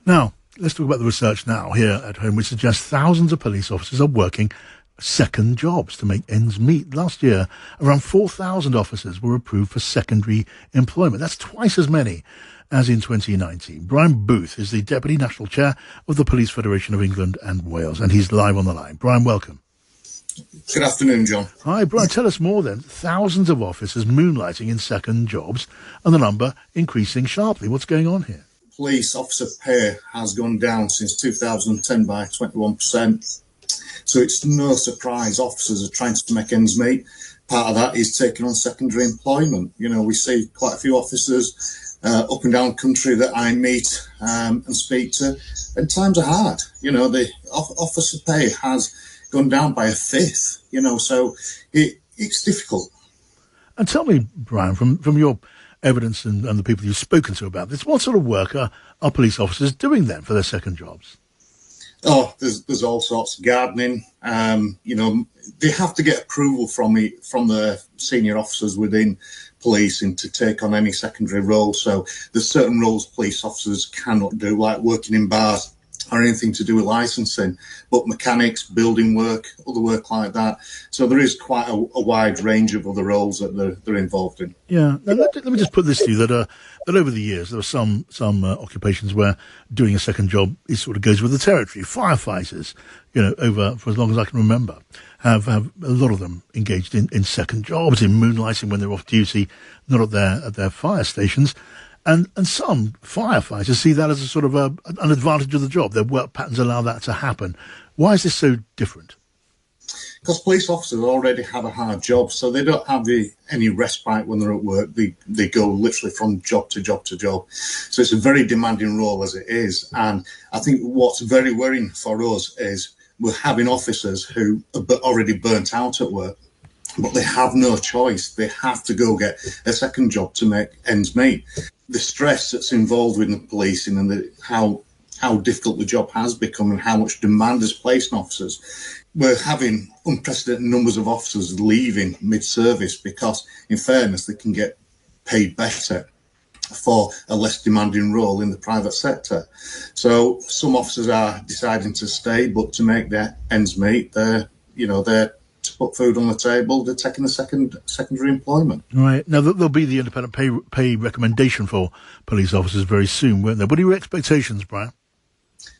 Now, let's talk about the research now here at home, which suggests thousands of police officers are working second jobs to make ends meet. Last year, around 4,000 officers were approved for secondary employment. That's twice as many as in 2019. Brian Booth is the Deputy National Chair of the Police Federation of England and Wales, and he's live on the line. Brian, welcome. Good afternoon, John. Hi, Brian. Tell us more then. Thousands of officers moonlighting in second jobs and the number increasing sharply. What's going on here? Police officer pay has gone down since 2010 by 21%. So it's no surprise officers are trying to make ends meet. Part of that is taking on secondary employment. You know, we see quite a few officers up and down the country that I meet and speak to, and times are hard. You know, the officer pay has gone down by a fifth, you know, so it's difficult. And tell me, Brian, from your evidence and the people you've spoken to about this, what sort of work are police officers doing then for their second jobs? Oh, there's all sorts of gardening. You know, they have to get approval from the senior officers within policing to take on any secondary role. So there's certain roles police officers cannot do, like working in bars or anything to do with licensing, but mechanics, building work, other work like that. So there is quite a wide range of other roles that they're involved in. Yeah. Now, let me just put this to you, that over the years, there are some occupations where doing a second job sort of goes with the territory. Firefighters, you know, for as long as I can remember, have a lot of them engaged in second jobs, in moonlighting when they're off duty, not at their fire stations. And some firefighters see that as a sort of an advantage of the job. Their work patterns allow that to happen. Why is this so different? Because police officers already have a hard job, so they don't have any respite when they're at work. They go literally from job to job to job. So it's a very demanding role as it is. And I think what's very worrying for us is we're having officers who are already burnt out at work, but they have no choice. They have to go get a second job to make ends meet. The stress that's involved with the policing and how difficult the job has become and how much demand is placed on officers. We're having unprecedented numbers of officers leaving mid-service because, in fairness, they can get paid better for a less demanding role in the private sector. So some officers are deciding to stay, but to make their ends meet, they're to put food on the table, they're taking a secondary employment. Right. Now, there'll be the independent pay recommendation for police officers very soon, won't there? What are your expectations, Brian?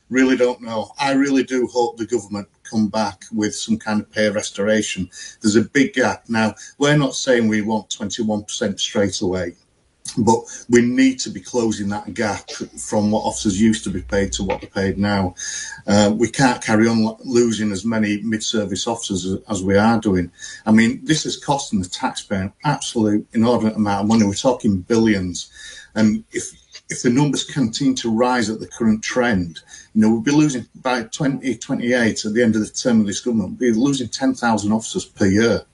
Really don't know. I really do hope the government come back with some kind of pay restoration. There's a big gap. Now, we're not saying we want 21% straight away, but we need to be closing that gap from what officers used to be paid to what they're paid now. We can't carry on losing as many mid-service officers as we are doing. I mean, this is costing the taxpayer an absolute inordinate amount of money. We're talking billions. And if the numbers continue to rise at the current trend, you know, we'll be losing by 2028 at the end of the term of this government, we'll be losing 10,000 officers per year.